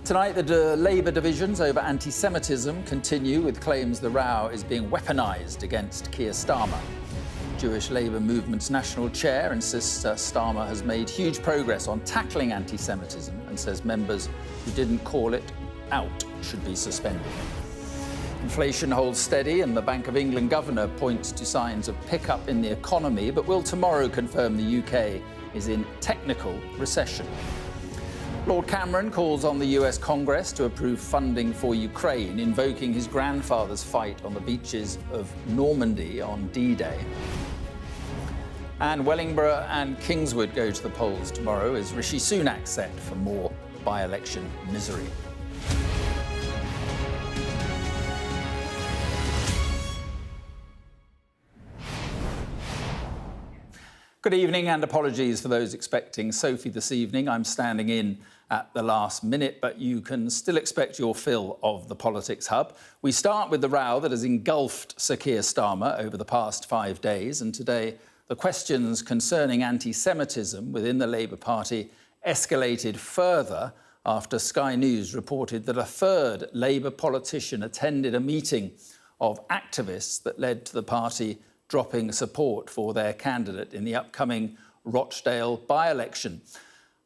Tonight, the Labour divisions over anti-Semitism continue with claims the row is being weaponised against Keir Starmer. Jewish Labour Movement's national chair insists Starmer has made huge progress on tackling anti-Semitism and says members who didn't call it out should be suspended. Inflation holds steady and the Bank of England governor points to signs of pickup in the economy, but will tomorrow confirm the UK is in technical recession. Lord Cameron calls on the US Congress to approve funding for Ukraine, invoking his grandfather's fight on the beaches of Normandy on D-Day. And Wellingborough and Kingswood go to the polls tomorrow as Rishi Sunak set for more by-election misery. Good evening and apologies for those expecting Sophy this evening. I'm standing in at the last minute, but you can still expect your fill of the Politics Hub. We start with the row that has engulfed Sir Keir Starmer over the past 5 days, and today the questions concerning anti-Semitism within the Labour Party escalated further after Sky News reported that a third Labour politician attended a meeting of activists that led to the party dropping support for their candidate in the upcoming Rochdale by-election.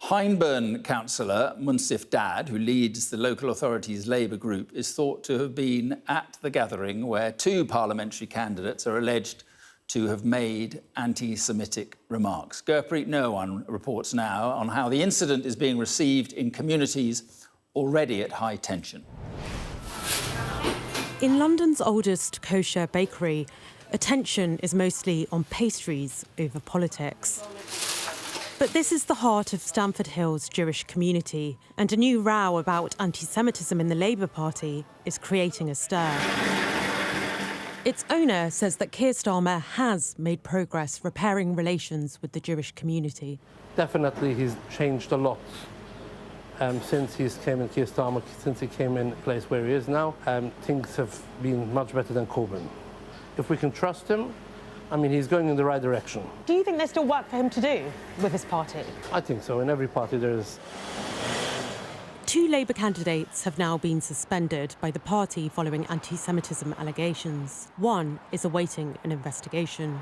Hyndburn councillor Munsif Dad, who leads the local authority's Labour group, is thought to have been at the gathering where 2 parliamentary candidates are alleged to have made anti-Semitic remarks. Gurpreet Nowan reports now on how the incident is being received in communities already at high tension. In London's oldest kosher bakery, attention is mostly on pastries over politics. But this is the heart of Stamford Hill's Jewish community, and a new row about anti-Semitism in the Labour Party is creating a stir. Its owner says that Keir Starmer has made progress repairing relations with the Jewish community. Definitely he's changed a lot since he came in, Keir Starmer, since he came in the place where he is now. Things have been much better than Corbyn. If we can trust him, I mean, he's going in the right direction. Do you think there's still work for him to do with his party? I think so. In every party there is. 2 Labour candidates have now been suspended by the party following anti-Semitism allegations. One is awaiting an investigation.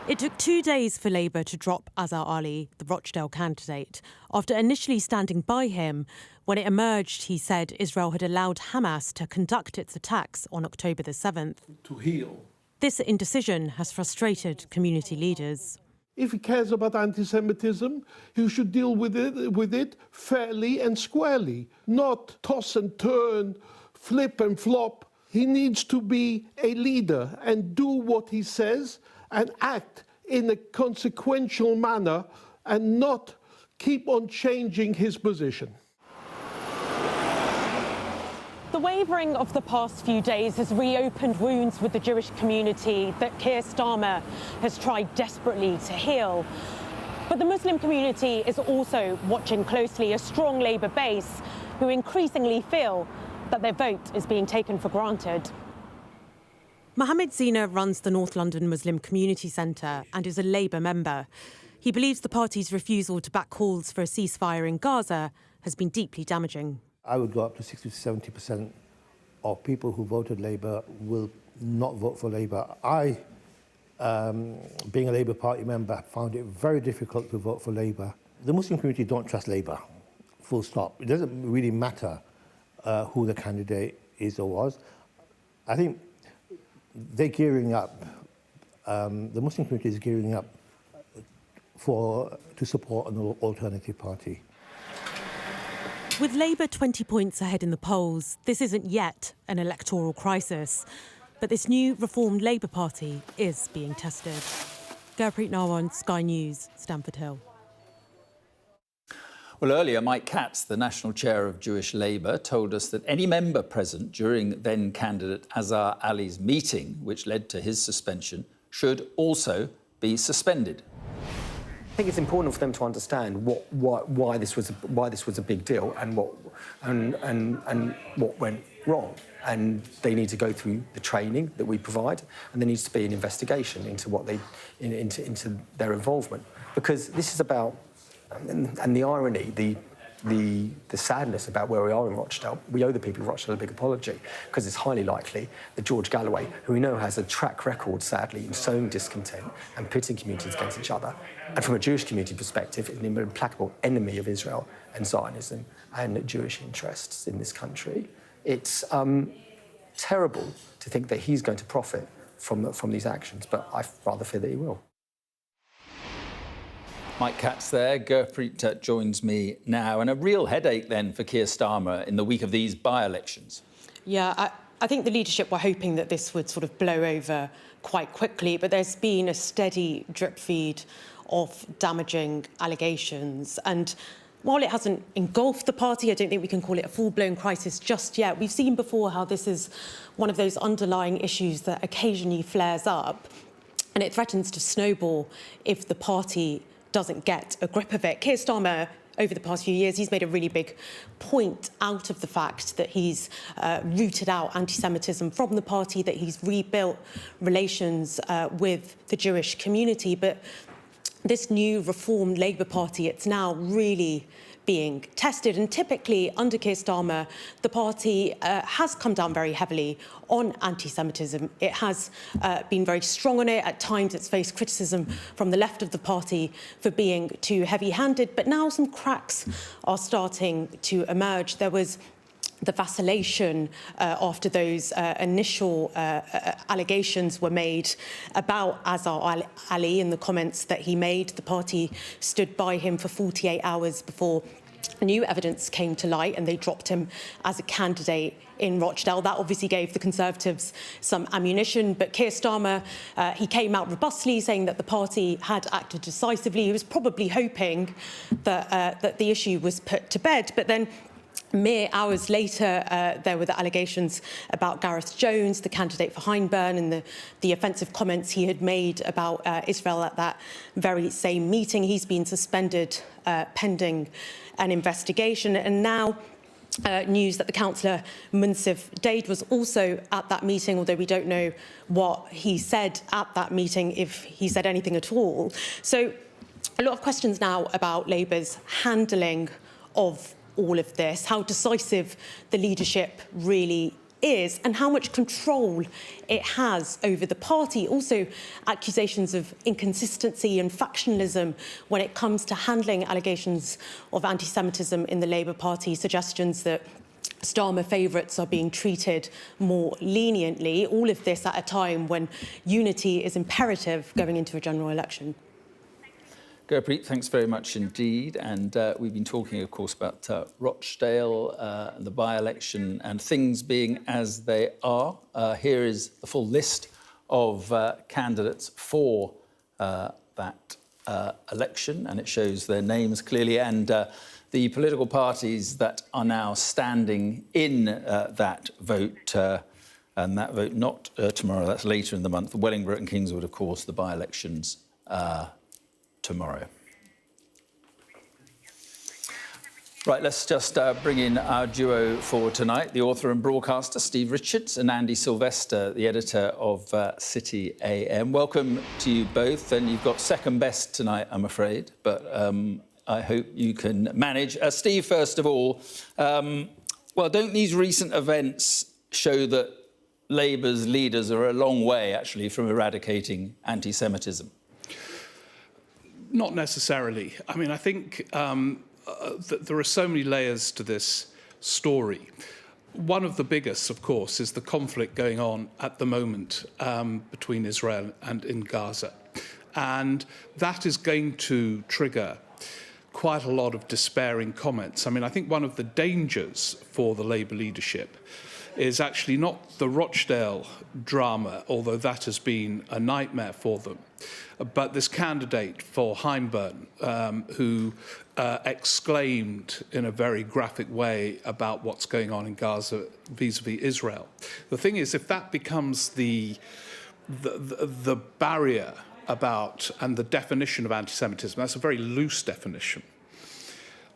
It took 2 days for Labour to drop Azhar Ali, the Rochdale candidate, after initially standing by him. When it emerged, he said Israel had allowed Hamas to conduct its attacks on October the 7th. To heal. This indecision has frustrated community leaders. If he cares about anti-Semitism, he should deal with it fairly and squarely, not toss and turn, flip and flop. He needs to be a leader and do what he says and act in a consequential manner and not keep on changing his position. The wavering of the past few days has reopened wounds with the Jewish community that Keir Starmer has tried desperately to heal. But the Muslim community is also watching closely a strong Labour base who increasingly feel that their vote is being taken for granted. Mohammed Zina runs the North London Muslim Community Centre and is a Labour member. He believes the party's refusal to back calls for a ceasefire in Gaza has been deeply damaging. I would go up to 60 to 70% of people who voted Labour will not vote for Labour. I, being a Labour Party member, found it very difficult to vote for Labour. The Muslim community don't trust Labour, full stop. It doesn't really matter who the candidate is or was. I think they're gearing up, the Muslim community is gearing up to support an alternative party. With Labour 20 points ahead in the polls, this isn't yet an electoral crisis. But this new reformed Labour Party is being tested. Gurpreet Nowan, Sky News, Stamford Hill. Well, earlier, Mike Katz, the national chair of Jewish Labour, told us that any member present during then-candidate Azhar Ali's meeting, which led to his suspension, should also be suspended. I think it's important for them to understand why this was a big deal and what went wrong. And they need to go through the training that we provide, and there needs to be an investigation into into their involvement, because this is about, and the irony, the the sadness about where we are in Rochdale, we owe the people of Rochdale a big apology, because it's highly likely that George Galloway, who we know has a track record, sadly, in sowing discontent and pitting communities against each other, and from a Jewish community perspective, an implacable enemy of Israel and Zionism and Jewish interests in this country. It's terrible to think that he's going to profit from these actions, but I rather fear that he will. Mike Katz there. Gurpreet joins me now. And a real headache then for Keir Starmer in the week of these by-elections. Yeah, I think the leadership were hoping that this would sort of blow over quite quickly, but there's been a steady drip feed of damaging allegations. And while it hasn't engulfed the party, I don't think we can call it a full-blown crisis just yet. We've seen before how this is one of those underlying issues that occasionally flares up, and it threatens to snowball if the party doesn't get a grip of it. Keir Starmer, over the past few years, he's made a really big point out of the fact that he's rooted out anti-Semitism from the party, that he's rebuilt relations with the Jewish community. But this new reformed Labour Party, it's now really being tested. And typically, under Keir Starmer, the party has come down very heavily on anti-Semitism. It has been very strong on it. At times, it's faced criticism from the left of the party for being too heavy-handed. But now some cracks are starting to emerge. There was the vacillation after those initial allegations were made about Azhar Ali and the comments that he made. The party stood by him for 48 hours before new evidence came to light, and they dropped him as a candidate in Rochdale. That obviously gave the Conservatives some ammunition. But Keir Starmer, he came out robustly, saying that the party had acted decisively. He was probably hoping that the issue was put to bed. But then, mere hours later, there were the allegations about Gareth Jones, the candidate for Hyndburn, and the offensive comments he had made about Israel at that very same meeting. He's been suspended pending an investigation. And now news that the councillor Munsif Dade was also at that meeting, although we don't know what he said at that meeting, if he said anything at all. So a lot of questions now about Labour's handling of all of this, how decisive the leadership really is, and how much control it has over the party. Also, accusations of inconsistency and factionalism when it comes to handling allegations of anti-Semitism in the Labour Party, suggestions that Starmer favourites are being treated more leniently. All of this at a time when unity is imperative going into a general election. Gurpreet, thanks very much indeed. And we've been talking, of course, about Rochdale, the by-election, and things being as they are. Here is the full list of candidates for that election, and it shows their names clearly, and the political parties that are now standing in that vote, and that vote not tomorrow, that's later in the month. Wellingborough and Kingswood, of course, the by-elections tomorrow. Right, let's just bring in our duo for tonight, the author and broadcaster Steve Richards and Andy Sylvester, the editor of City AM. Welcome to you both, and you've got second best tonight, I'm afraid, but I hope you can manage. Steve, first of all, well, don't these recent events show that Labour's leaders are a long way, actually, from eradicating anti-Semitism? Not necessarily. I mean, I think that there are so many layers to this story. One of the biggest, of course, is the conflict going on at the moment between Israel and in Gaza. And that is going to trigger quite a lot of despairing comments. I mean, I think one of the dangers for the Labour leadership is actually not the Rochdale drama, although that has been a nightmare for them, but this candidate for Hyndburn, who exclaimed in a very graphic way about what's going on in Gaza vis-a-vis Israel. The thing is, if that becomes the barrier about and the definition of anti-Semitism, that's a very loose definition.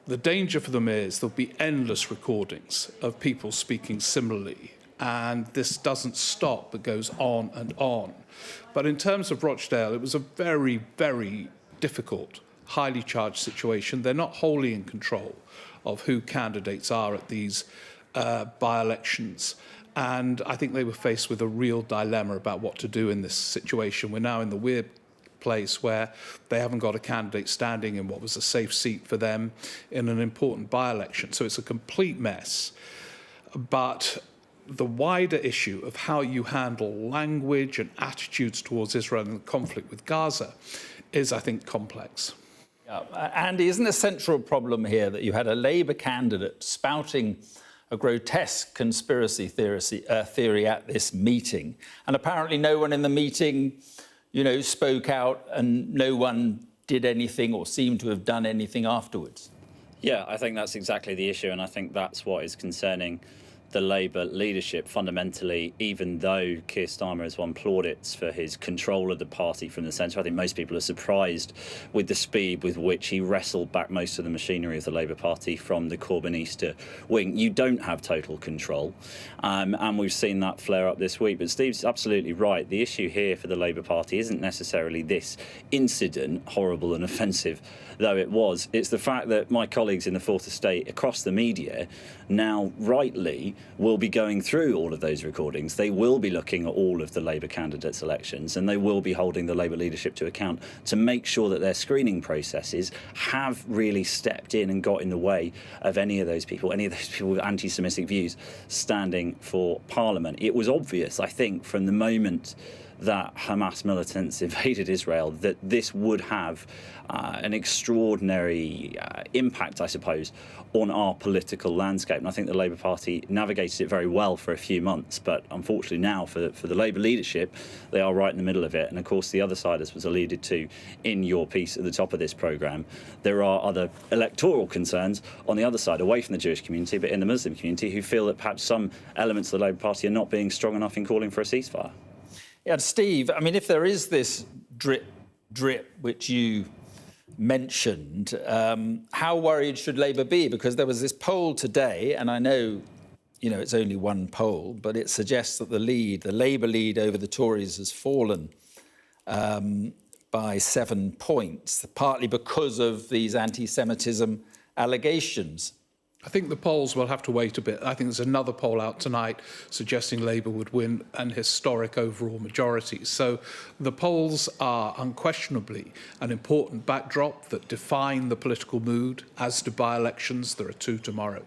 The danger for them is there'll be endless recordings of people speaking similarly, and this doesn't stop but goes on and on. But in terms of Rochdale, it was a very, very difficult, highly charged situation. They're not wholly in control of who candidates are at these by-elections. And I think they were faced with a real dilemma about what to do in this situation. We're now in the weird place where they haven't got a candidate standing in what was a safe seat for them in an important by-election. So it's a complete mess. But the wider issue of how you handle language and attitudes towards Israel and the conflict with Gaza is, I think, complex. Andy, isn't a central problem here that you had a Labour candidate spouting a grotesque conspiracy theory at this meeting, and apparently no one in the meeting, spoke out, and no one did anything or seemed to have done anything afterwards? Yeah, I think that's exactly the issue, and I think that's what is concerning the Labour leadership fundamentally. Even though Keir Starmer has won plaudits for his control of the party from the centre, I think most people are surprised with the speed with which he wrestled back most of the machinery of the Labour Party from the Corbynista wing. You don't have total control, and we've seen that flare up this week. But Steve's absolutely right. The issue here for the Labour Party isn't necessarily this incident, horrible and offensive though it was. It's the fact that my colleagues in the Fourth Estate across the media now rightly will be going through all of those recordings. They will be looking at all of the Labour candidates' elections, and they will be holding the Labour leadership to account to make sure that their screening processes have really stepped in and got in the way of any of those people with anti-Semitic views standing for Parliament. It was obvious, I think, from the moment that Hamas militants invaded Israel that this would have an extraordinary impact, I suppose, on our political landscape. And I think the Labour Party navigated it very well for a few months. But unfortunately now, for the Labour leadership, they are right in the middle of it. And of course, the other side, as was alluded to in your piece at the top of this programme, there are other electoral concerns on the other side, away from the Jewish community, but in the Muslim community, who feel that perhaps some elements of the Labour Party are not being strong enough in calling for a ceasefire. Yeah, Steve, I mean, if there is this drip, which you mentioned, how worried should Labour be? Because there was this poll today, and I know, it's only one poll, but it suggests that the Labour lead over the Tories has fallen by 7 points, partly because of these anti-Semitism allegations. I think the polls will have to wait a bit. I think there's another poll out tonight suggesting Labour would win an historic overall majority. So the polls are unquestionably an important backdrop that define the political mood, as do by-elections. There are 2 tomorrow.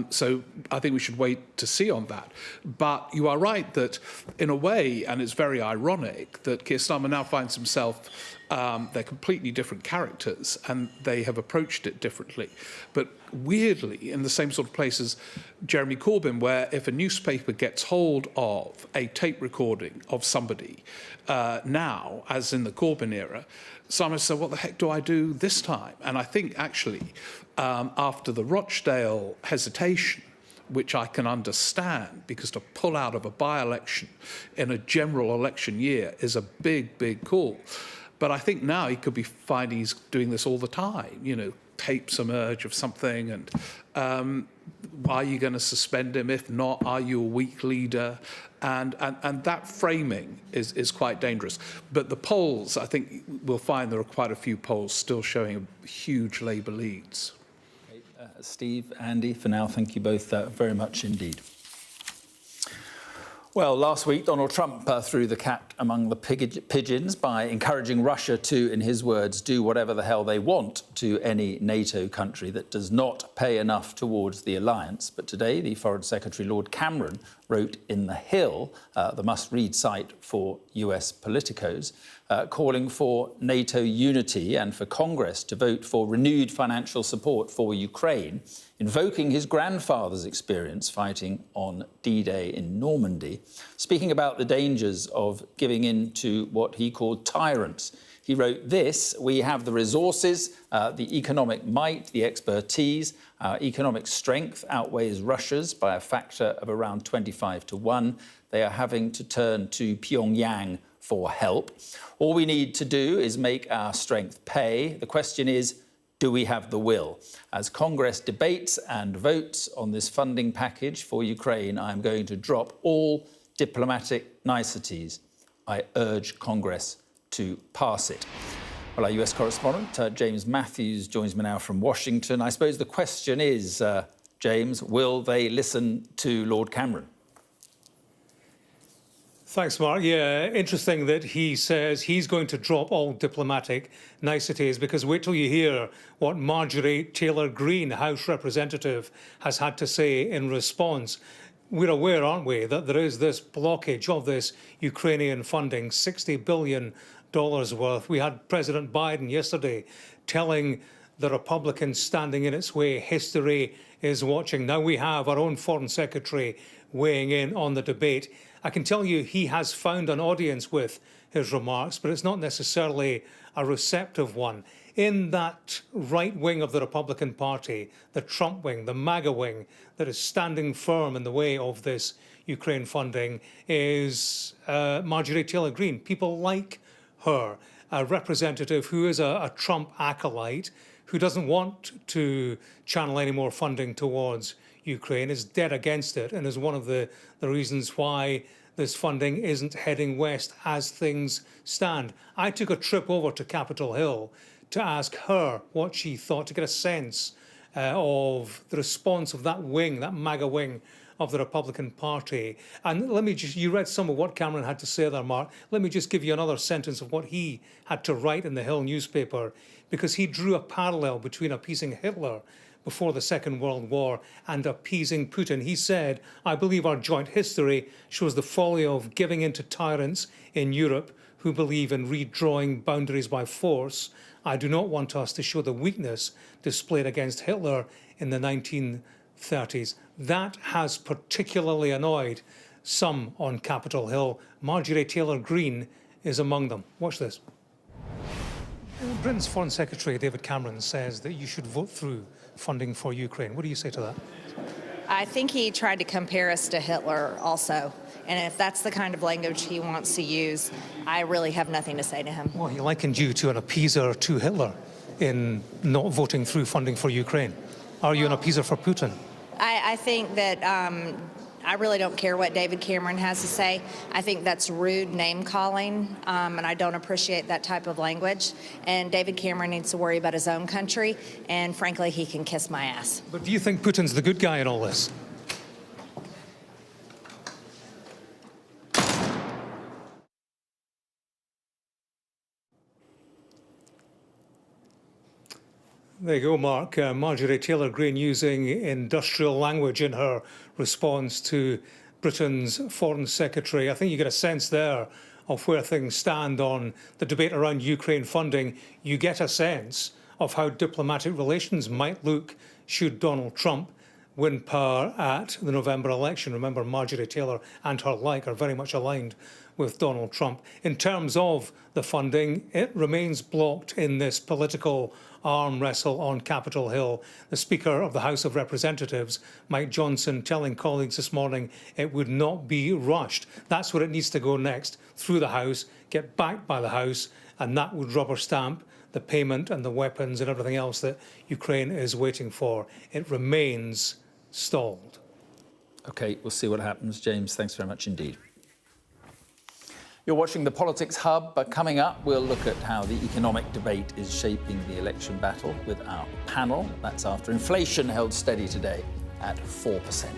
So I think we should wait to see on that. But you are right that, in a way, and it's very ironic, that Keir Starmer now finds himself they're completely different characters, and they have approached it differently. But weirdly, in the same sort of place as Jeremy Corbyn, where if a newspaper gets hold of a tape recording of somebody now, as in the Corbyn era, Starmer said, what the heck do I do this time? And I think, actually, after the Rochdale hesitation, which I can understand, because to pull out of a by-election in a general election year is a big, big call. But I think now he could be finding he's doing this all the time. Tapes emerge of something, and are you going to suspend him? If not, are you a weak leader? And that framing is quite dangerous. But the polls, I think we'll find there are quite a few polls still showing huge Labour leads. Steve, Andy, for now, thank you both very much indeed. Well, last week, Donald Trump threw the cat among the pigeons by encouraging Russia to, in his words, do whatever the hell they want to any NATO country that does not pay enough towards the alliance. But today, the Foreign Secretary, Lord Cameron, wrote in The Hill, the must-read site for US politicos, calling for NATO unity and for Congress to vote for renewed financial support for Ukraine, invoking his grandfather's experience fighting on D-Day in Normandy, speaking about the dangers of giving in to what he called tyrants. He wrote this: we have the resources, the economic might, the expertise. Our economic strength outweighs Russia's by a factor of around 25 to 1. They are having to turn to Pyongyang for help. All we need to do is make our strength pay. The question is, do we have the will? As Congress debates and votes on this funding package for Ukraine, I'm going to drop all diplomatic niceties. I urge Congress to pass it. Well, our US correspondent, James Matthews, joins me now from Washington. I suppose the question is, James, will they listen to Lord Cameron? Thanks, Mark. Yeah, interesting that he says he's going to drop all diplomatic niceties, because wait till you hear what Marjorie Taylor Greene, House Representative, has had to say in response. We're aware, aren't we, that there is this blockage of this Ukrainian funding, $60 billion worth. We had President Biden yesterday telling the Republicans standing in its way, history is watching. Now we have our own Foreign Secretary weighing in on the debate. I can tell you he has found an audience with his remarks, but it's not necessarily a receptive one. In that right wing of the Republican Party, the Trump wing, the MAGA wing, that is standing firm in the way of this Ukraine funding is Marjorie Taylor Greene. People like her, a representative who is a Trump acolyte, who doesn't want to channel any more funding towards Ukraine, is dead against it, and is one of the reasons why this funding isn't heading west as things stand. I took a trip over to Capitol Hill to ask her what she thought, to get a sense of the response of that wing, that MAGA wing of the Republican Party. And let me just, you read some of what Cameron had to say there, Mark. Let me just give you another sentence of what he had to write in the Hill newspaper, because he drew a parallel between appeasing Hitler before the Second World War and appeasing Putin. He said, I believe our joint history shows the folly of giving in to tyrants in Europe who believe in redrawing boundaries by force. I do not want us to show the weakness displayed against Hitler in the 1930s. That has particularly annoyed some on Capitol Hill. Marjorie Taylor Greene is among them. Watch this. Britain's Foreign Secretary David Cameron says that you should vote through funding for Ukraine. What do you say to that? I think he tried to compare us to Hitler also. And if that's the kind of language he wants to use, I really have nothing to say to him. Well, he likened you to an appeaser to Hitler in not voting through funding for Ukraine. Are you an appeaser for Putin? I think that I really don't care what David Cameron has to say. I think that's rude name-calling, and I don't appreciate that type of language. And David Cameron needs to worry about his own country, and frankly, he can kiss my ass. But do you think Putin's the good guy in all this? There you go, Mark. Marjorie Taylor Greene using industrial language in her response to Britain's Foreign Secretary. I think you get a sense there of where things stand on the debate around Ukraine funding. You get a sense of how diplomatic relations might look should Donald Trump win power at the November election. Remember, Marjorie Taylor and her like are very much aligned with Donald Trump. In terms of the funding, it remains blocked in this political arm wrestle on Capitol Hill. The Speaker of the House of Representatives, Mike Johnson, telling colleagues this morning it would not be rushed. That's where it needs to go next, through the House, get backed by the House, and that would rubber stamp the payment and the weapons and everything else that Ukraine is waiting for. It remains stalled. OK, we'll see what happens. James, thanks very much indeed. You're watching the Politics Hub, but coming up, we'll look at how the economic debate is shaping the election battle with our panel. That's after inflation held steady today at 4%.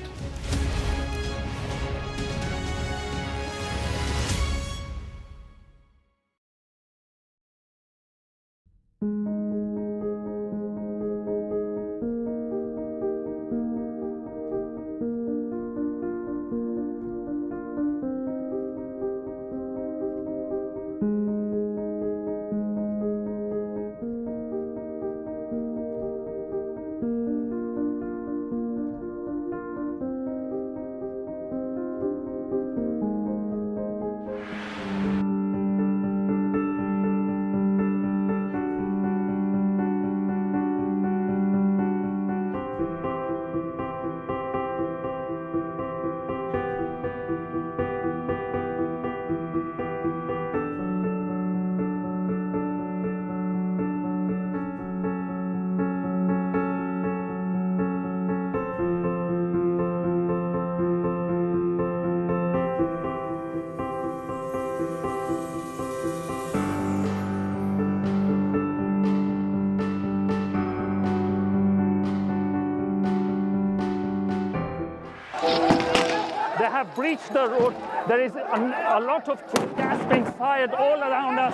They have breached the road. There is a lot of gas being fired all around us.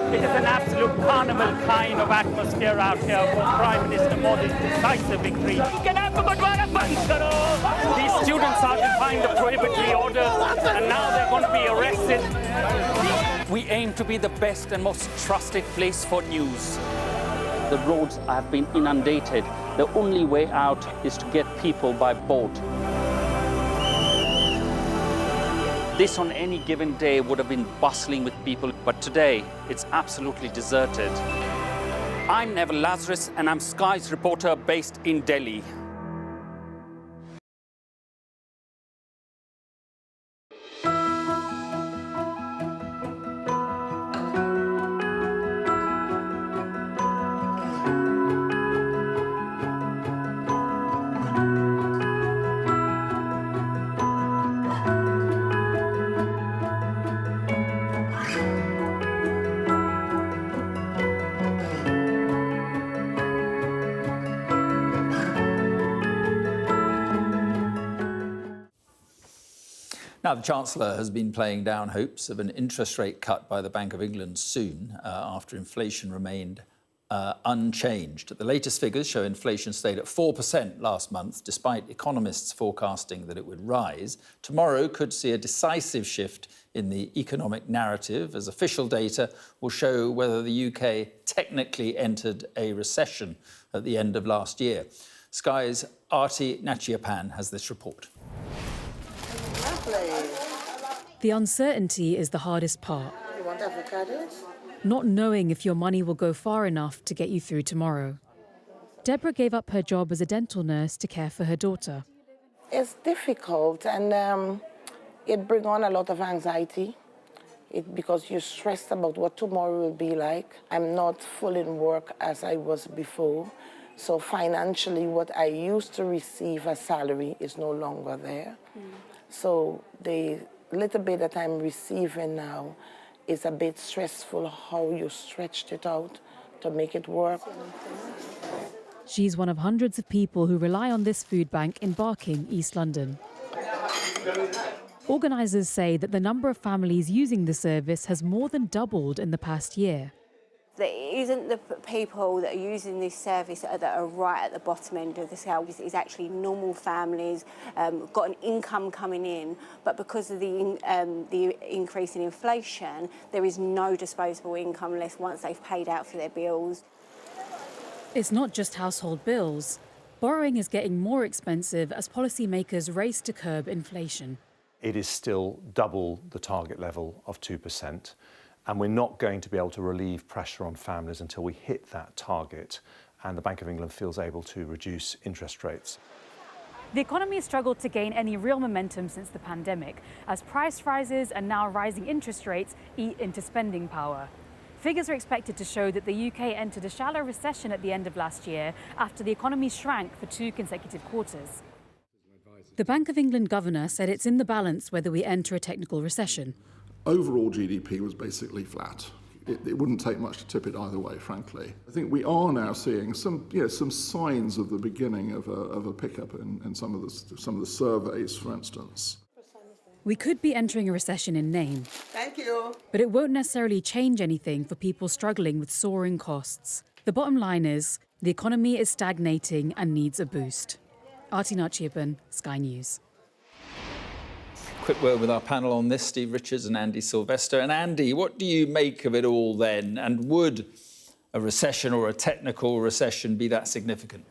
It is an absolute carnival kind of atmosphere out here for Prime Minister Modi's decisive victory. These students are defying the prohibitory order, and now they're going to be arrested. We aim to be the best and most trusted place for news. The roads have been inundated. The only way out is to get people by boat. This on any given day would have been bustling with people, but today it's absolutely deserted. I'm Neville Lazarus, and I'm Sky's reporter based in Delhi. Now, the Chancellor has been playing down hopes of an interest rate cut by the Bank of England soon, after inflation remained unchanged. The latest figures show inflation stayed at 4% last month, despite economists forecasting that it would rise. Tomorrow could see a decisive shift in the economic narrative, as official data will show whether the UK technically entered a recession at the end of last year. Sky's Arti Nachiappan has this report. The uncertainty is the hardest part. You want avocados? Not knowing if your money will go far enough to get you through tomorrow. Deborah gave up her job as a dental nurse to care for her daughter. It's difficult, and it brings on a lot of anxiety because you're stressed about what tomorrow will be like. I'm not full in work as I was before, so financially what I used to receive as salary is no longer there. So the little bit that I'm receiving now is a bit stressful, how you stretched it out to make it work. She's one of hundreds of people who rely on this food bank in Barking, East London. Organisers say that the number of families using the service has more than doubled in the past year. It isn't the people that are using this service that are right at the bottom end of the scale. It's actually normal families, got an income coming in, but because of the increase in inflation, there is no disposable income left once they've paid out for their bills. It's not just household bills. Borrowing is getting more expensive as policymakers race to curb inflation. It is still double the target level of 2%. And we're not going to be able to relieve pressure on families until we hit that target and the Bank of England feels able to reduce interest rates. The economy has struggled to gain any real momentum since the pandemic, as price rises and now rising interest rates eat into spending power. Figures are expected to show that the UK entered a shallow recession at the end of last year after the economy shrank for 2 consecutive quarters. The Bank of England governor said it's in the balance whether we enter a technical recession. Overall GDP was basically flat. It wouldn't take much to tip it either way, frankly. I think we are now seeing some signs of the beginning of a pickup in some of the surveys, for instance. We could be entering a recession in name. Thank you. But it won't necessarily change anything for people struggling with soaring costs. The bottom line is, the economy is stagnating and needs a boost. Arti Nachiappan, Sky News. Quick word with our panel on this, Steve Richards and Andy Sylvester. And Andy, what do you make of it all then? And would a recession or a technical recession be that significant?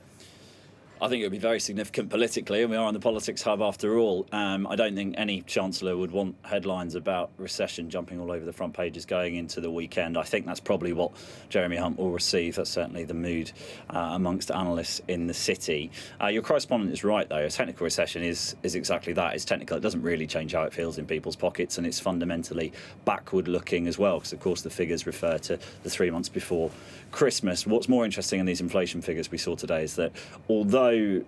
I think it would be very significant politically, and we are on the politics hub after all. I don't think any chancellor would want headlines about recession jumping all over the front pages going into the weekend. I think that's probably what Jeremy Hunt will receive. That's certainly the mood amongst analysts in the city. Your correspondent is right, though. A technical recession is exactly that. It's technical. It doesn't really change how it feels in people's pockets, and it's fundamentally backward-looking as well, because, of course, the figures refer to the 3 months before Christmas. What's more interesting in these inflation figures we saw today is that although So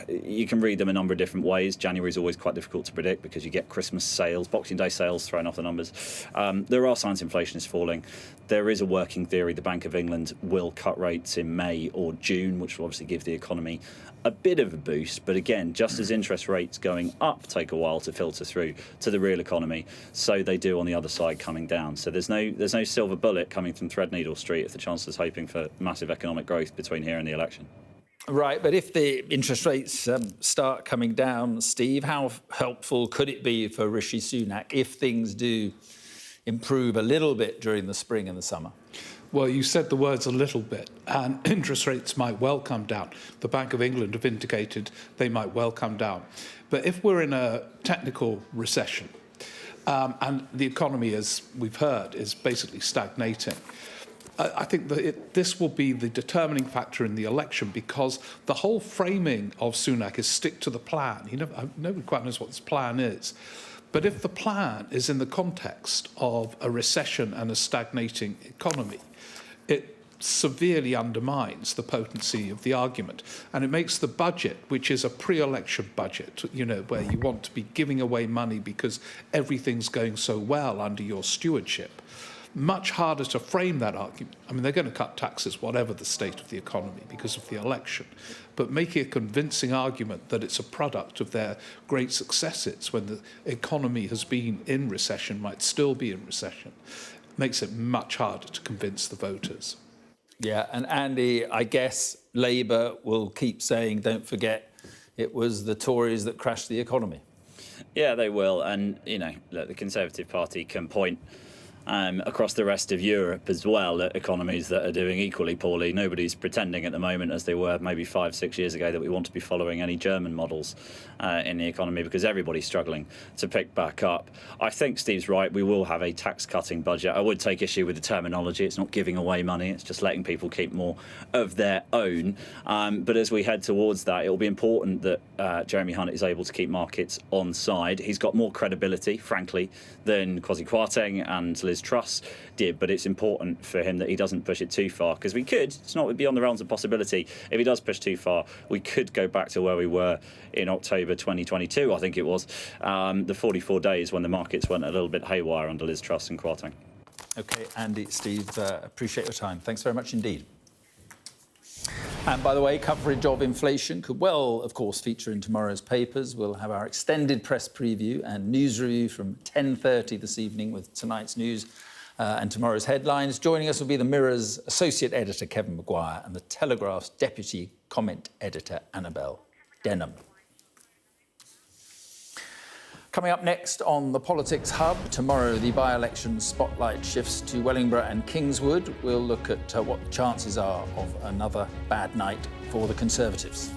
you can read them a number of different ways. January is always quite difficult to predict because you get Christmas sales, Boxing Day sales throwing off the numbers. There are signs inflation is falling. There is a working theory the Bank of England will cut rates in May or June, which will obviously give the economy a bit of a boost. But again, just as interest rates going up take a while to filter through to the real economy, so they do on the other side coming down. So there's no silver bullet coming from Threadneedle Street if the Chancellor's hoping for massive economic growth between here and the election. Right, but if the interest rates start coming down, Steve, how helpful could it be for Rishi Sunak if things do improve a little bit during the spring and the summer? Well, you said the words a little bit, and interest rates might well come down. The Bank of England have indicated they might well come down. But if we're in a technical recession, and the economy, as we've heard, is basically stagnating, I think that this will be the determining factor in the election, because the whole framing of Sunak is stick to the plan. Nobody quite knows what this plan is. But if the plan is in the context of a recession and a stagnating economy, it severely undermines the potency of the argument. And it makes the budget, which is a pre-election budget, where you want to be giving away money because everything's going so well under your stewardship, much harder to frame that argument. I mean, they're going to cut taxes, whatever the state of the economy, because of the election. But making a convincing argument that it's a product of their great successes when the economy has been in recession, might still be in recession, makes it much harder to convince the voters. Yeah, and Andy, I guess Labour will keep saying, don't forget, it was the Tories that crashed the economy. Yeah, they will. And, look, the Conservative Party can point across the rest of Europe as well at economies that are doing equally poorly. Nobody's pretending at the moment, as they were maybe 5-6 years ago, that we want to be following any German models in the economy, because everybody's struggling to pick back up. I think Steve's right. We will have a tax-cutting budget. I would take issue with the terminology. It's not giving away money. It's just letting people keep more of their own. But as we head towards that, it will be important that Jeremy Hunt is able to keep markets on side. He's got more credibility, frankly, than Kwasi Kwarteng and Liz Truss did, but it's important for him that he doesn't push it too far, because it's not beyond the realms of possibility. If he does push too far, we could go back to where we were in October 2022, I think it was, the 44 days when the markets went a little bit haywire under Liz Truss and Kwarteng. OK, Andy, Steve, appreciate your time. Thanks very much indeed. And by the way, coverage of inflation could well, of course, feature in tomorrow's papers. We'll have our extended press preview and news review from 10:30 this evening with tonight's news and tomorrow's headlines. Joining us will be the Mirror's associate editor, Kevin Maguire, and the Telegraph's deputy comment editor, Annabel Denham. Coming up next on the Politics Hub, tomorrow the by-election spotlight shifts to Wellingborough and Kingswood. We'll look at what the chances are of another bad night for the Conservatives.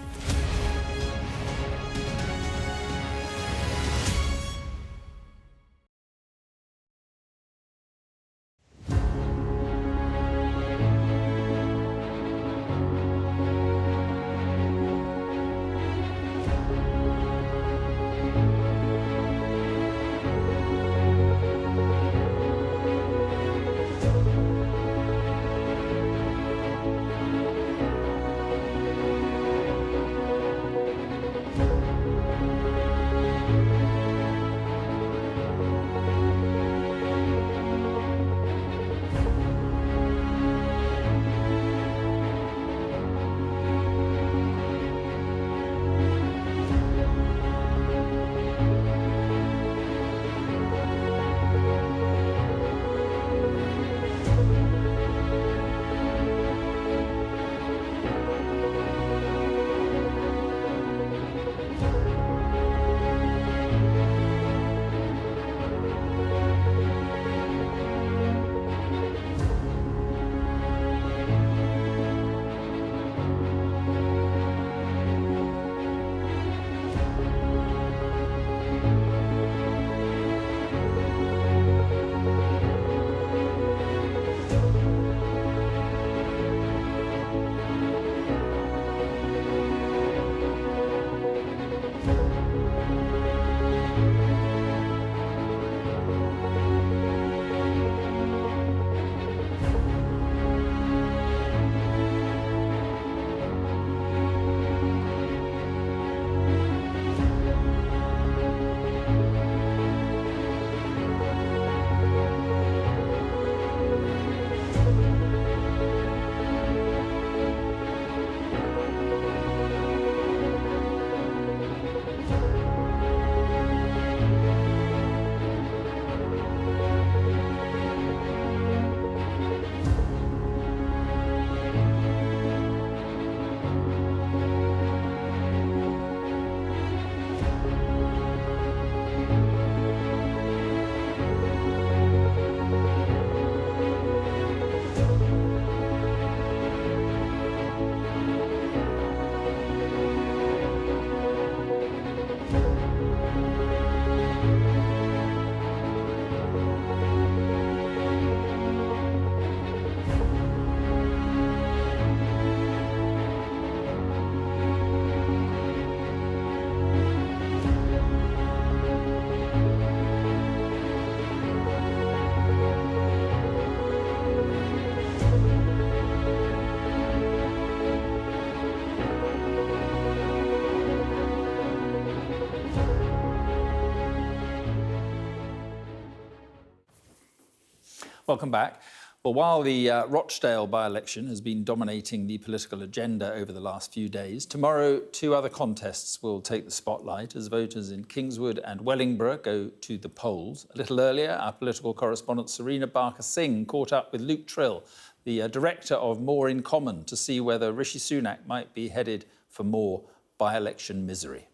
Welcome back. Well, while the Rochdale by-election has been dominating the political agenda over the last few days, tomorrow 2 other contests will take the spotlight as voters in Kingswood and Wellingborough go to the polls. A little earlier, our political correspondent Serena Barker-Singh caught up with Luke Trill, the director of More in Common, to see whether Rishi Sunak might be headed for more by-election misery.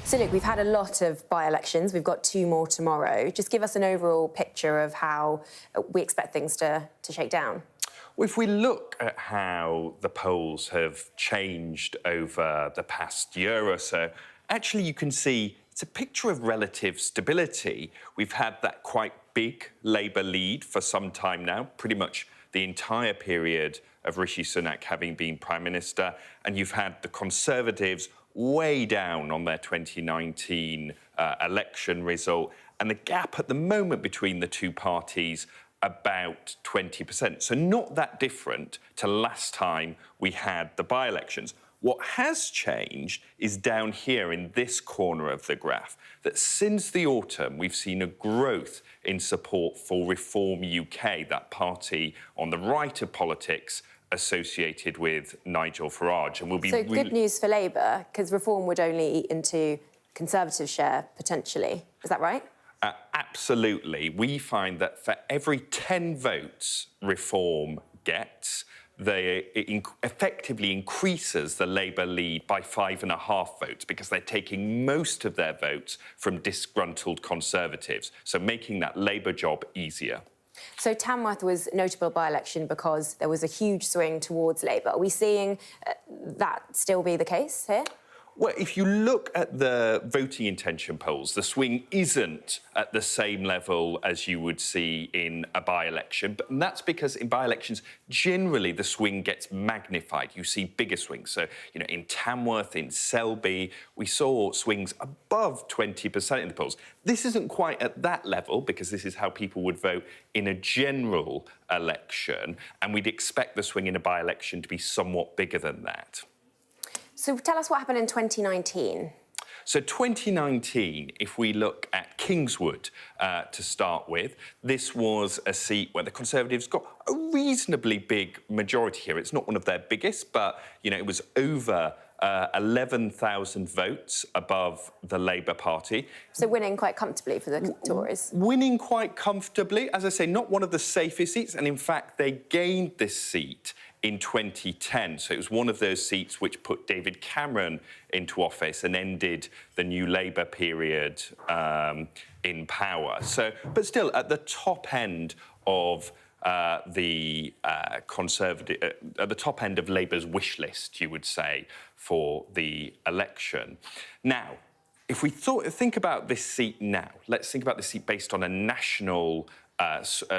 So, look, we've had a lot of by-elections. We've got 2 more tomorrow. Just give us an overall picture of how we expect things to shake down. Well, if we look at how the polls have changed over the past year or so, actually you can see it's a picture of relative stability. We've had that quite big Labour lead for some time now, pretty much the entire period of Rishi Sunak having been Prime Minister, and you've had the Conservatives way down on their 2019 election result, and the gap at the moment between the 2 parties about 20%. So not that different to last time we had the by-elections. What has changed is down here in this corner of the graph, that since the autumn we've seen a growth in support for Reform UK, that party on the right of politics associated with Nigel Farage. And we'll be good news for Labour, because Reform would only eat into Conservative share, potentially. Is that right? Absolutely. We find that for every 10 votes Reform gets, it effectively increases the Labour lead by 5.5 votes, because they're taking most of their votes from disgruntled Conservatives, so making that Labour job easier. So Tamworth was a notable by-election because there was a huge swing towards Labour. Are we seeing that still be the case here? Well, if you look at the voting intention polls, the swing isn't at the same level as you would see in a by-election, and that's because in by-elections, generally the swing gets magnified. You see bigger swings. So, you know, in Tamworth, in Selby, we saw swings above 20% in the polls. This isn't quite at that level, because this is how people would vote in a general election, and we'd expect the swing in a by-election to be somewhat bigger than that. So tell us what happened in 2019. So 2019, if we look at Kingswood to start with, this was a seat where the Conservatives got a reasonably big majority here. It's not one of their biggest, but, you know, it was over 11,000 votes above the Labour Party. So winning quite comfortably for the Tories? Winning quite comfortably. As I say, not one of the safest seats, and in fact, they gained this seat in 2010. So it was one of those seats which put David Cameron into office and ended the new Labour period in power. So, but still, at the top end of the Conservative, at the top end of Labour's wish list, you would say, for the election. Now, if we think about this seat now, let's think about this seat based on a national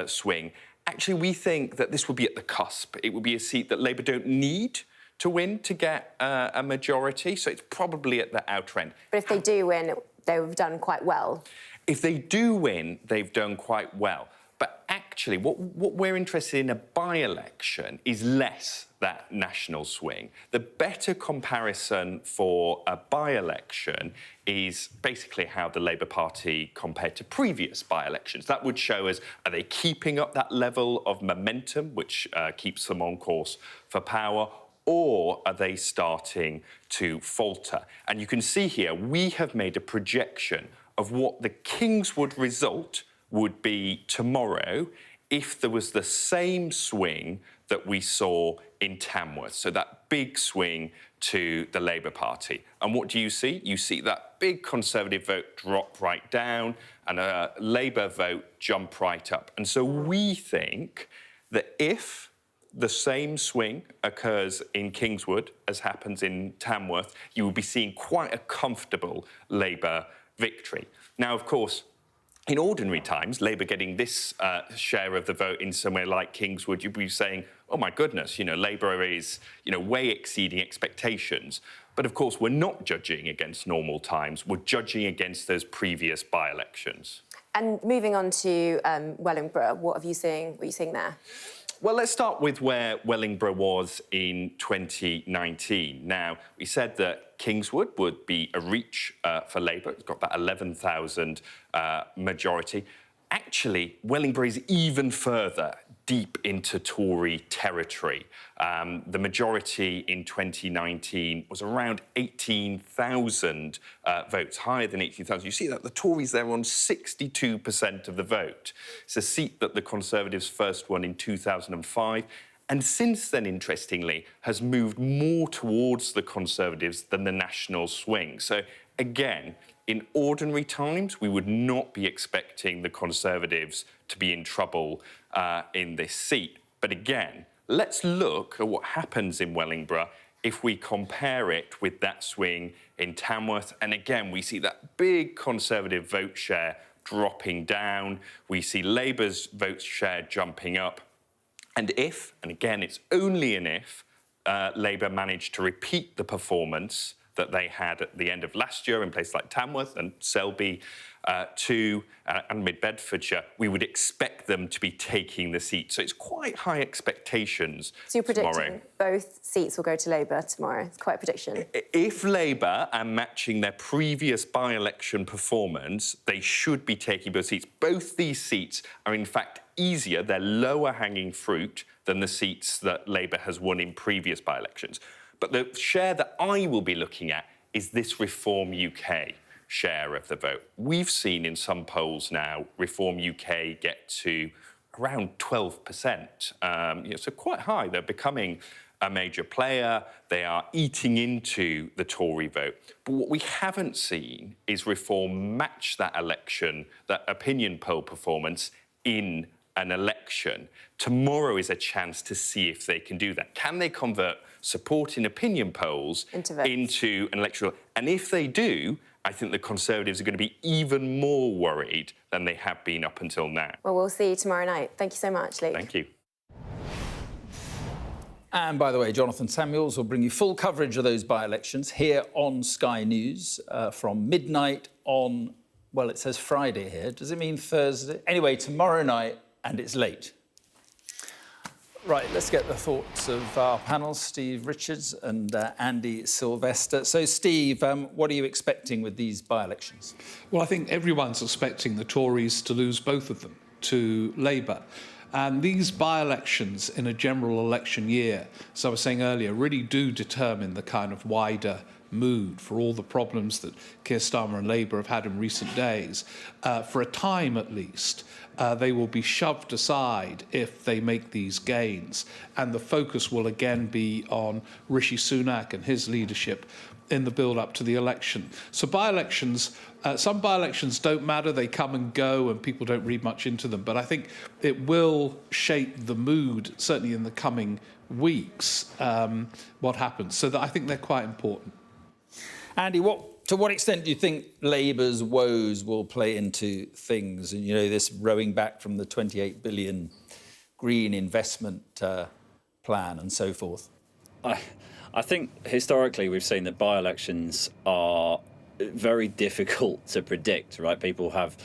swing. Actually, we think that this will be at the cusp. It will be a seat that Labour don't need to win to get a majority, so it's probably at the outer end. But if they do win, they've done quite well. If they do win, they've done quite well. But actually, what we're interested in a by-election is less that national swing. The better comparison for a by-election is basically how the Labour Party compared to previous by-elections. That would show us, are they keeping up that level of momentum, which keeps them on course for power, or are they starting to falter? And you can see here, we have made a projection of what the Kingswood result would be tomorrow if there was the same swing that we saw in Tamworth, so that big swing to the Labour Party. And what do? You see that big Conservative vote drop right down and a Labour vote jump right up. And so we think that if the same swing occurs in Kingswood as happens in Tamworth, you will be seeing quite a comfortable Labour victory. Now, of course, in ordinary times, Labour getting this share of the vote in somewhere like Kingswood, you'd be saying, oh, my goodness, you know, Labour is, you know, way exceeding expectations. But, of course, we're not judging against normal times. We're judging against those previous by-elections. And moving on to Wellingborough, what are you seeing there? Well, let's start with where Wellingborough was in 2019. Now, we said that Kingswood would be a reach for Labour. It's got that 11,000 majority. actually, Wellingborough is even further deep into Tory territory. The majority in 2019 was around 18,000 votes, higher than 18,000. You see that the Tories there on 62% of the vote. It's a seat that the Conservatives first won in 2005. And since then, interestingly, has moved more towards the Conservatives than the national swing. So, again, in ordinary times, we would not be expecting the Conservatives to be in trouble in this seat. But again, let's look at what happens in Wellingborough if we compare it with that swing in Tamworth. And again, we see that big Conservative vote share dropping down. We see Labour's vote share jumping up. And if, and again, it's only an if, Labour managed to repeat the performance that they had at the end of last year in places like Tamworth and Selby too, and Mid-Bedfordshire, we would expect them to be taking the seat. So it's quite high expectations. So you're predicting tomorrow. both seats will go to Labour tomorrow? It's quite a prediction. If Labour are matching their previous by-election performance, they should be taking both seats. Both these seats are, in fact, easier. They're lower-hanging fruit than the seats that Labour has won in previous by-elections. But the share that I will be looking at is this Reform UK share of the vote. We've seen in some polls now Reform UK get to around 12%, so quite high. They're becoming a major player. They are eating into the Tory vote. But what we haven't seen is Reform match that election, that opinion poll performance in an election. Tomorrow is a chance to see if they can do that. Can they convert support in opinion polls into an electoral? And if they do, I think the Conservatives are going to be even more worried than they have been up until now. Well, we'll see you tomorrow night. Thank you so much, Luke. Thank you. And by the way, Jonathan Samuels will bring you full coverage of those by-elections here on Sky News from midnight on, well, it says Friday here. Does it mean Thursday? Anyway, tomorrow night, and it's late. Right, let's get the thoughts of our panel, Steve Richards and Andy Sylvester. So, Steve, what are you expecting with these by-elections? Well, I think everyone's expecting the Tories to lose both of them to Labour. And these by-elections in a general election year, as I was saying earlier, really do determine the kind of wider mood for all the problems that Keir Starmer and Labour have had in recent days. For a time, at least, they will be shoved aside if they make these gains. And the focus will again be on Rishi Sunak and his leadership in the build-up to the election. So by-elections, some by-elections don't matter. They come and go and people don't read much into them. But I think it will shape the mood, certainly in the coming weeks, what happens. So that I think they're quite important. Andy, to what extent do you think Labour's woes will play into things? And, you know, this rowing back from the 28 billion green investment plan and so forth? I think historically we've seen that by-elections are very difficult to predict, right? People have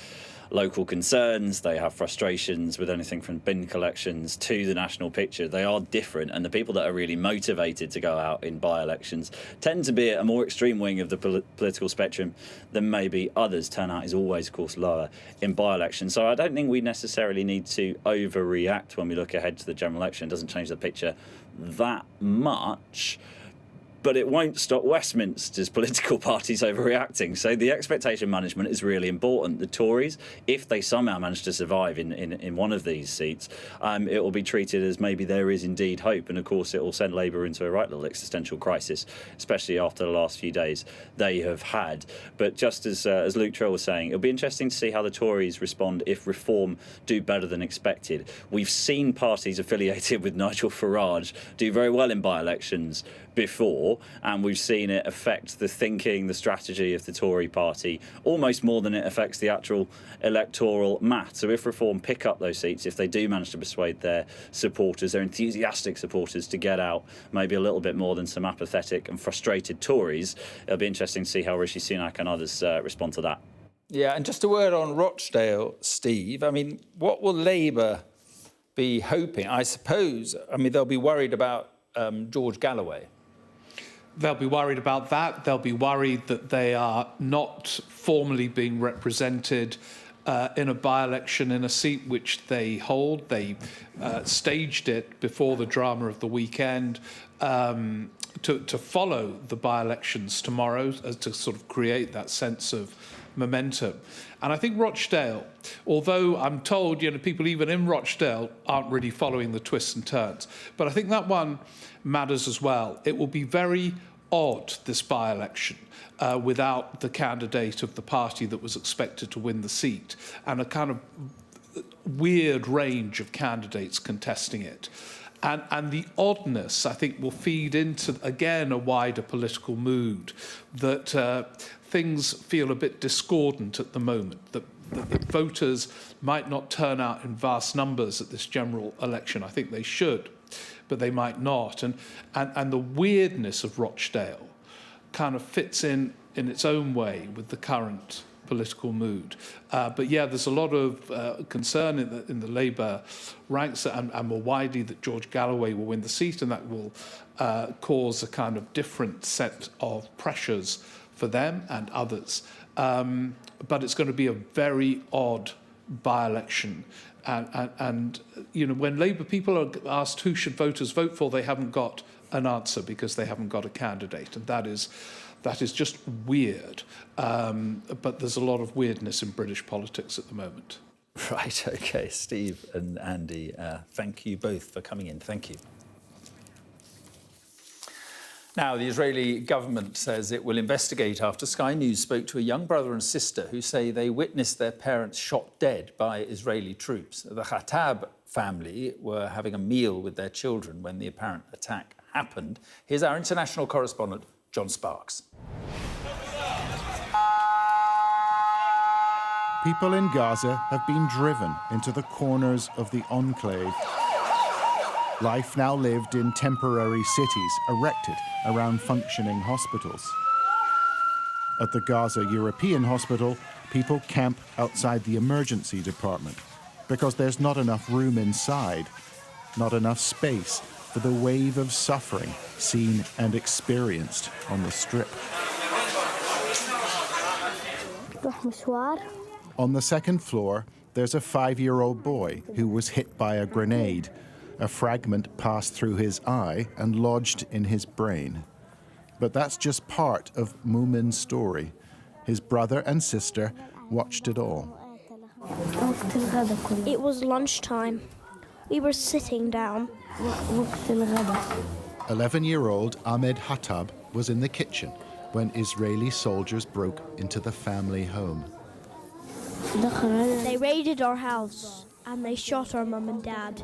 local concerns, they have frustrations with anything from bin collections to the national picture. They are different, and the people that are really motivated to go out in by-elections tend to be at a more extreme wing of the political spectrum than maybe others. Turnout is always, of course, lower in by-elections. So I don't think we necessarily need to overreact when we look ahead to the general election. It doesn't change the picture that much. But it won't stop Westminster's political parties overreacting. So the expectation management is really important. The Tories, if they somehow manage to survive in one of these seats, it will be treated as maybe there is indeed hope. And of course, it will send Labour into a right little existential crisis, especially after the last few days they have had. But just as Luke Trill was saying, it'll be interesting to see how the Tories respond if Reform do better than expected. We've seen parties affiliated with Nigel Farage do very well in by-elections before, and we've seen it affect the thinking, the strategy of the Tory party almost more than it affects the actual electoral math. So if Reform pick up those seats, if they do manage to persuade their supporters, their enthusiastic supporters, to get out maybe a little bit more than some apathetic and frustrated Tories, it'll be interesting to see how Rishi Sunak and others respond to that. Yeah, and just a word on Rochdale, Steve. I mean, what will Labour be hoping? I suppose, they'll be worried about George Galloway. They'll be worried about that. They'll be worried that they are not formally being represented in a by-election in a seat which they hold. They staged it before the drama of the weekend to follow the by-elections tomorrow, to sort of create that sense of momentum. And I think Rochdale, although I'm told, people even in Rochdale aren't really following the twists and turns, but I think that one matters as well. It will be very odd, this by-election, without the candidate of the party that was expected to win the seat, and a kind of weird range of candidates contesting it. And the oddness, I think, will feed into, again, a wider political mood that things feel a bit discordant at the moment, that voters might not turn out in vast numbers at this general election. I think they should, but they might not. And the weirdness of Rochdale kind of fits in its own way with the current political mood. But yeah, there's a lot of concern in the Labour ranks and more widely that George Galloway will win the seat, and that will cause a kind of different set of pressures for them and others. But it's going to be a very odd by-election. And when Labour people are asked who should voters vote for, they haven't got an answer because they haven't got a candidate. And that is just weird. But there's a lot of weirdness in British politics at the moment. Right, OK. Steve and Andy, thank you both for coming in. Thank you. Now, the Israeli government says it will investigate after Sky News spoke to a young brother and sister who say they witnessed their parents shot dead by Israeli troops. The Khattab family were having a meal with their children when the apparent attack happened. Here's our international correspondent, John Sparks. People in Gaza have been driven into the corners of the enclave. Life now lived in temporary cities erected around functioning hospitals. At the Gaza European Hospital, people camp outside the emergency department because there's not enough room inside, not enough space for the wave of suffering seen and experienced on the strip. On the second floor, there's a 5-year-old boy who was hit by a grenade. A fragment passed through his eye and lodged in his brain. But that's just part of Mumin's story. His brother and sister watched it all. It was lunchtime. We were sitting down. 11-year-old Ahmed Hattab was in the kitchen when Israeli soldiers broke into the family home. They raided our house and they shot our mum and dad.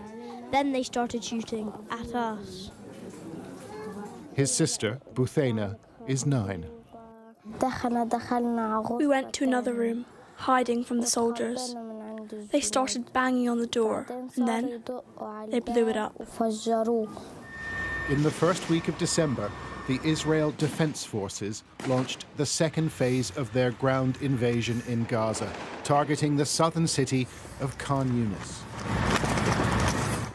Then they started shooting at us. His sister, Buthena, is 9. We went to another room, hiding from the soldiers. They started banging on the door, and then they blew it up. In the first week of December, the Israel Defense Forces launched the second phase of their ground invasion in Gaza, targeting the southern city of Khan Yunis.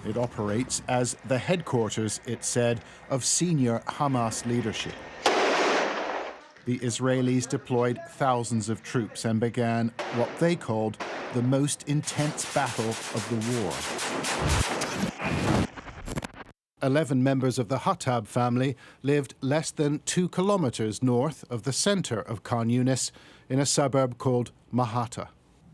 It operates as the headquarters, it said, of senior Hamas leadership. The Israelis deployed thousands of troops and began what they called the most intense battle of the war. 11 members of the Hattab family lived less than 2 kilometers north of the center of Khan Yunis in a suburb called Mahata.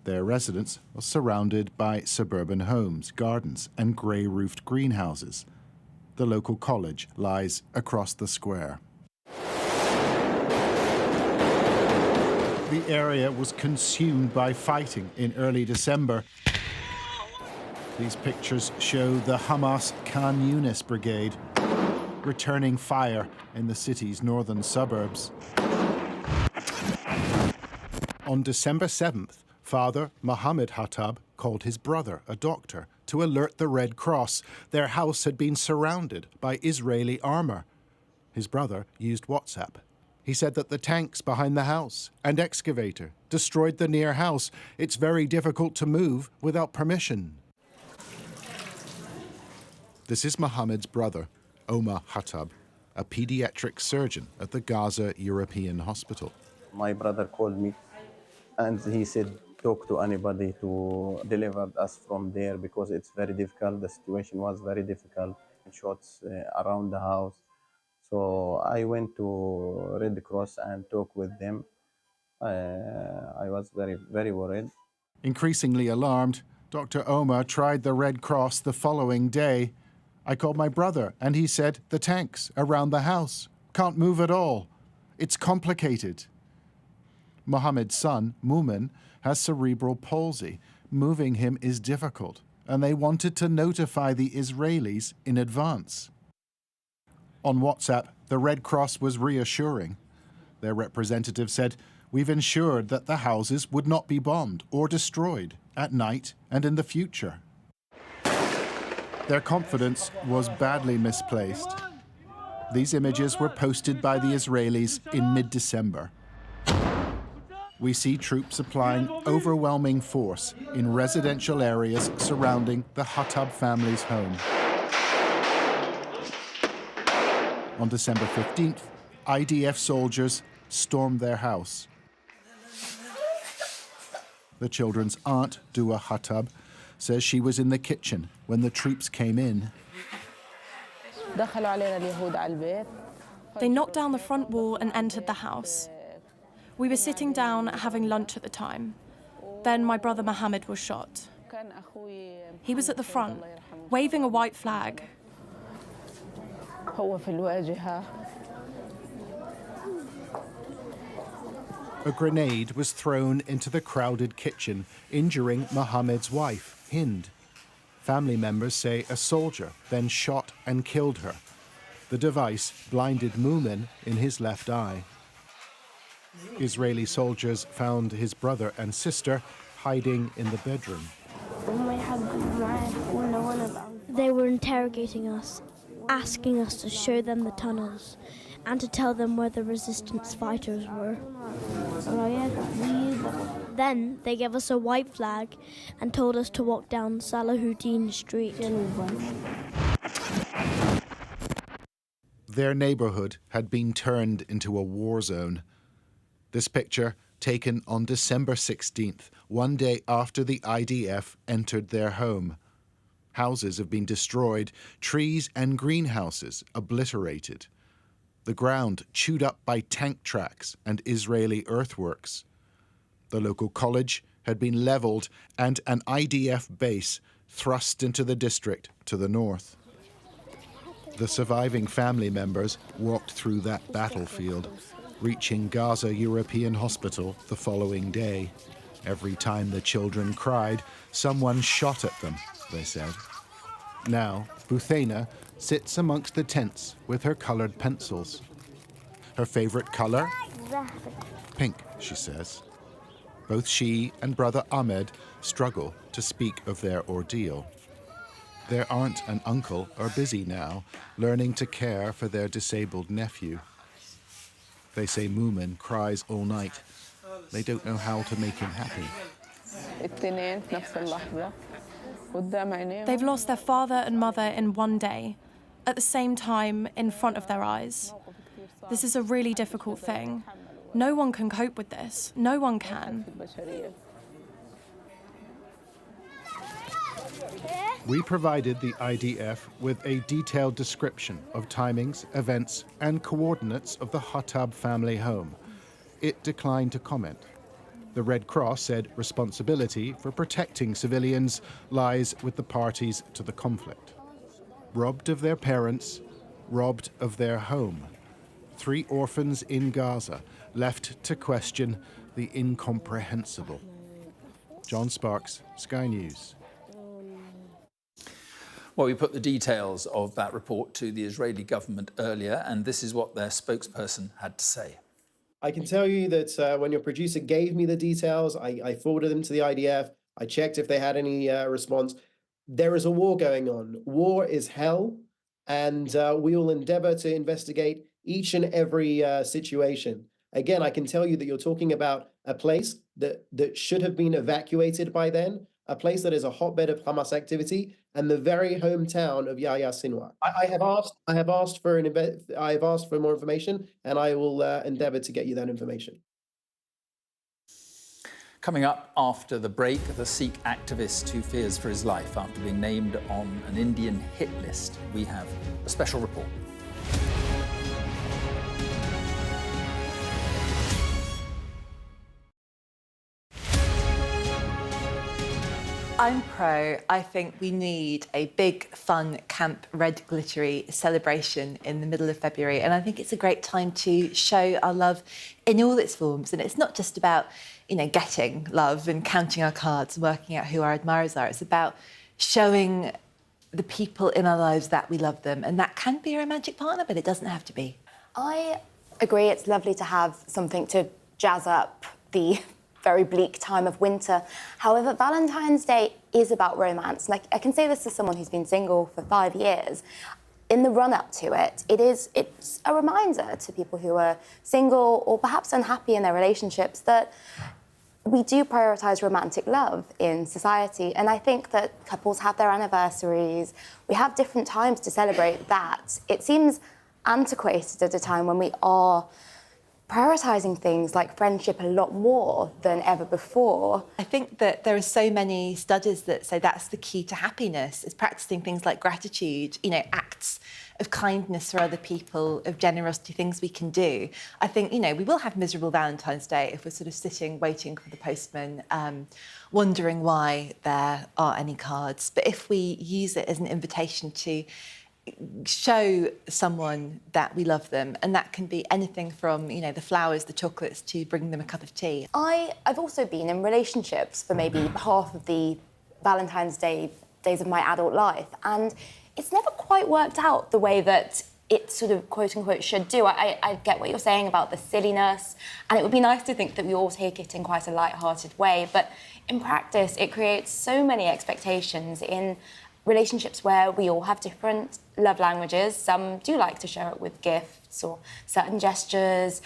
Their residence was surrounded by suburban homes, gardens, and grey-roofed greenhouses. The local college lies across the square. The area was consumed by fighting in early December. These pictures show the Hamas Khan Yunis brigade returning fire in the city's northern suburbs. On December 7th, Father Mohammed Hattab called his brother, a doctor, to alert the Red Cross. Their house had been surrounded by Israeli armor. His brother used WhatsApp. He said that the tanks behind the house and excavator destroyed the near house. It's very difficult to move without permission. This is Mohammed's brother, Omar Hattab, a pediatric surgeon at the Gaza European Hospital. My brother called me and he said, talk to anybody to deliver us from there because it's very difficult. The situation was very difficult. Shots around the house. So I went to Red Cross and talked with them. I was very, very worried. Increasingly alarmed, Dr. Omar tried the Red Cross the following day. I called my brother and he said, the tanks around the house. Can't move at all. It's complicated. Mohammed's son, Mumin, has cerebral palsy. Moving him is difficult, and they wanted to notify the Israelis in advance. On WhatsApp, the Red Cross was reassuring. Their representative said, we've ensured that the houses would not be bombed or destroyed at night and in the future. Their confidence was badly misplaced. These images were posted by the Israelis in mid-December. We see troops applying overwhelming force in residential areas surrounding the Khattab family's home. On December 15th, IDF soldiers stormed their house. The children's aunt, Dua Khattab, says she was in the kitchen when the troops came in. They knocked down the front wall and entered the house. We were sitting down having lunch at the time. Then my brother Mohammed was shot. He was at the front, waving a white flag. A grenade was thrown into the crowded kitchen, injuring Mohammed's wife, Hind. Family members say a soldier then shot and killed her. The device blinded Mumin in his left eye. Israeli soldiers found his brother and sister hiding in the bedroom. They were interrogating us, asking us to show them the tunnels and to tell them where the resistance fighters were. Then they gave us a white flag and told us to walk down Salahuddin Street. Their neighborhood had been turned into a war zone. This picture, taken on December 16th, one day after the IDF entered their home. Houses have been destroyed, trees and greenhouses obliterated. The ground chewed up by tank tracks and Israeli earthworks. The local college had been leveled and an IDF base thrust into the district to the north. The surviving family members walked through that battlefield, reaching Gaza European Hospital the following day. Every time the children cried, someone shot at them, they said. Now, Buthaina sits amongst the tents with her coloured pencils. Her favourite colour? Pink, she says. Both she and brother Ahmed struggle to speak of their ordeal. Their aunt and uncle are busy now, learning to care for their disabled nephew. They say Mumin cries all night. They don't know how to make him happy. They've lost their father and mother in one day, at the same time in front of their eyes. This is a really difficult thing. No one can cope with this. No one can. We provided the IDF with a detailed description of timings, events, and coordinates of the Khattab family home. It declined to comment. The Red Cross said responsibility for protecting civilians lies with the parties to the conflict. Robbed of their parents, robbed of their home. 3 orphans in Gaza, left to question the incomprehensible. John Sparks, Sky News. Well, we put the details of that report to the Israeli government earlier, and this is what their spokesperson had to say. I can tell you that when your producer gave me the details, I forwarded them to the IDF. I checked if they had any response. There is a war going on. War is hell, and we will endeavor to investigate each and every situation. Again, I can tell you that you're talking about a place that should have been evacuated by then, a place that is a hotbed of Hamas activity, and the very hometown of Yahya Sinwar. I have asked for more information, and I will endeavor to get you that information. Coming up after the break, the Sikh activist who fears for his life after being named on an Indian hit list. We have a special report. I'm pro. I think we need a big, fun, camp, red, glittery celebration in the middle of February. And I think it's a great time to show our love in all its forms. And it's not just about, getting love and counting our cards and working out who our admirers are. It's about showing the people in our lives that we love them. And that can be a romantic partner, but it doesn't have to be. I agree. It's lovely to have something to jazz up the very bleak time of winter. However, Valentine's Day is about romance. Like, I can say this as someone who's been single for 5 years. In the run-up to it, it's a reminder to people who are single or perhaps unhappy in their relationships that we do prioritise romantic love in society. And I think that couples have their anniversaries. We have different times to celebrate that. It seems antiquated at a time when we are prioritising things like friendship a lot more than ever before. I think that there are so many studies that say that's the key to happiness, is practising things like gratitude, acts of kindness for other people, of generosity, things we can do. I think, we will have miserable Valentine's Day if we're sort of sitting, waiting for the postman, wondering why there aren't any cards. But if we use it as an invitation to show someone that we love them, and that can be anything from, the flowers, the chocolates, to bringing them a cup of tea. I've also been in relationships for maybe half of the Valentine's Day days of my adult life, and it's never quite worked out the way that it sort of quote-unquote should do. I get what you're saying about the silliness, and it would be nice to think that we all take it in quite a light-hearted way, but in practice it creates so many expectations in relationships where we all have different love languages. Some do like to share it with gifts or certain gestures,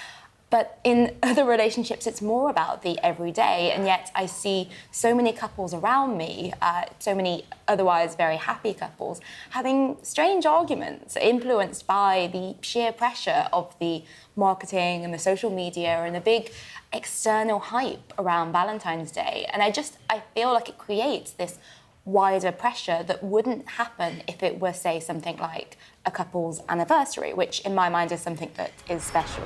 but in other relationships it's more about the everyday, and yet I see so many couples around me, so many otherwise very happy couples, having strange arguments influenced by the sheer pressure of the marketing and the social media and the big external hype around Valentine's Day. And I feel like it creates this wider pressure that wouldn't happen if it were, say, something like a couple's anniversary, which in my mind is something that is special.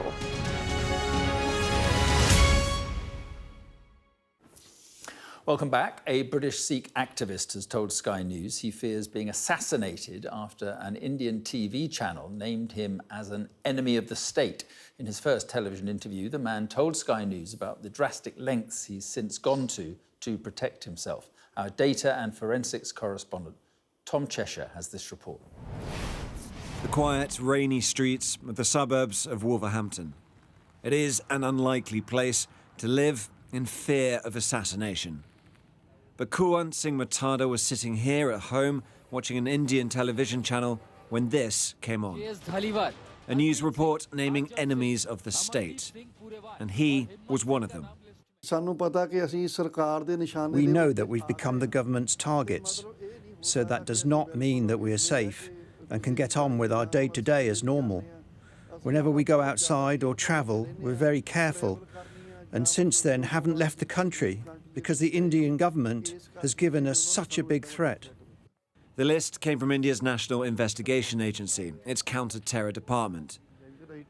Welcome back. A British Sikh activist has told Sky News he fears being assassinated after an Indian TV channel named him as an enemy of the state. In his first television interview, the man told Sky News about the drastic lengths he's since gone to protect himself. Our data and forensics correspondent, Tom Cheshire, has this report. The quiet, rainy streets of the suburbs of Wolverhampton. It is an unlikely place to live in fear of assassination. But Kuwant Singh Matada was sitting here at home watching an Indian television channel when this came on. A news report naming enemies of the state. And he was one of them. We know that we've become the government's targets, so that does not mean that we are safe and can get on with our day-to-day as normal. Whenever we go outside or travel, we're very careful, and since then haven't left the country because the Indian government has given us such a big threat. The list came from India's National Investigation Agency, its counter-terror department.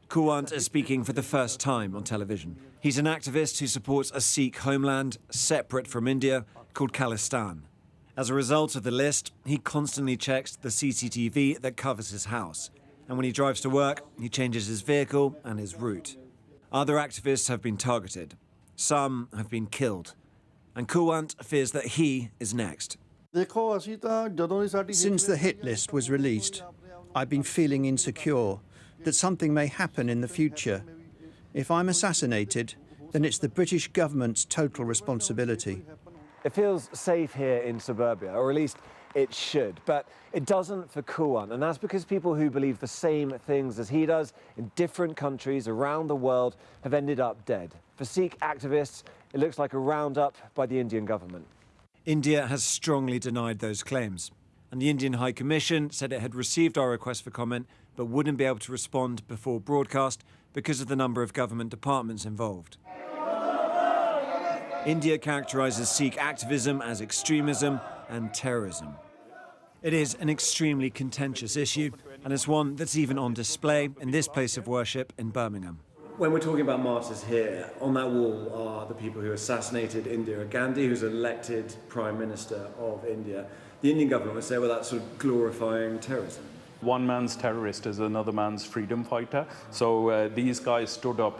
Kuwant is speaking for the first time on television. He's an activist who supports a Sikh homeland separate from India called Khalistan. As a result of the list, he constantly checks the CCTV that covers his house. And when he drives to work, he changes his vehicle and his route. Other activists have been targeted. Some have been killed. And Kuwant fears that he is next. Since the hit list was released, I've been feeling insecure that something may happen in the future. If I'm assassinated, then it's the British government's total responsibility. It feels safe here in suburbia, or at least it should, but it doesn't for Kuwant, and that's because people who believe the same things as he does in different countries around the world have ended up dead. For Sikh activists, it looks like a roundup by the Indian government. India has strongly denied those claims, and the Indian High Commission said it had received our request for comment but wouldn't be able to respond before broadcast because of the number of government departments involved. India characterises Sikh activism as extremism and terrorism. It is an extremely contentious issue, and it's one that's even on display in this place of worship in Birmingham. When we're talking about martyrs here, on that wall are the people who assassinated Indira Gandhi, who's elected Prime Minister of India. The Indian government would say, well, that's sort of glorifying terrorism. One man's terrorist is another man's freedom fighter. So these guys stood up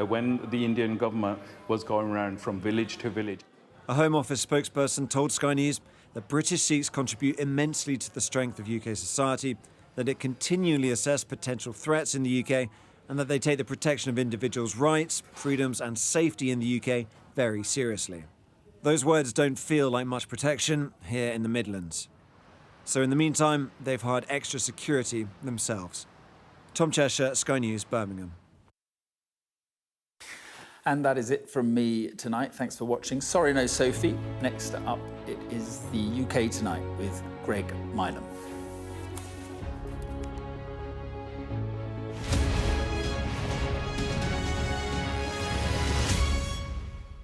when the Indian government was going around from village to village. A Home Office spokesperson told Sky News that British Sikhs contribute immensely to the strength of UK society, that it continually assesses potential threats in the UK, and that they take the protection of individuals' rights, freedoms and safety in the UK very seriously. Those words don't feel like much protection here in the Midlands. So in the meantime, they've hired extra security themselves. Tom Cheshire, Sky News, Birmingham. And that is it from me tonight. Thanks for watching. Sorry, no Sophie. Next up, it is the UK Tonight with Greg Milam.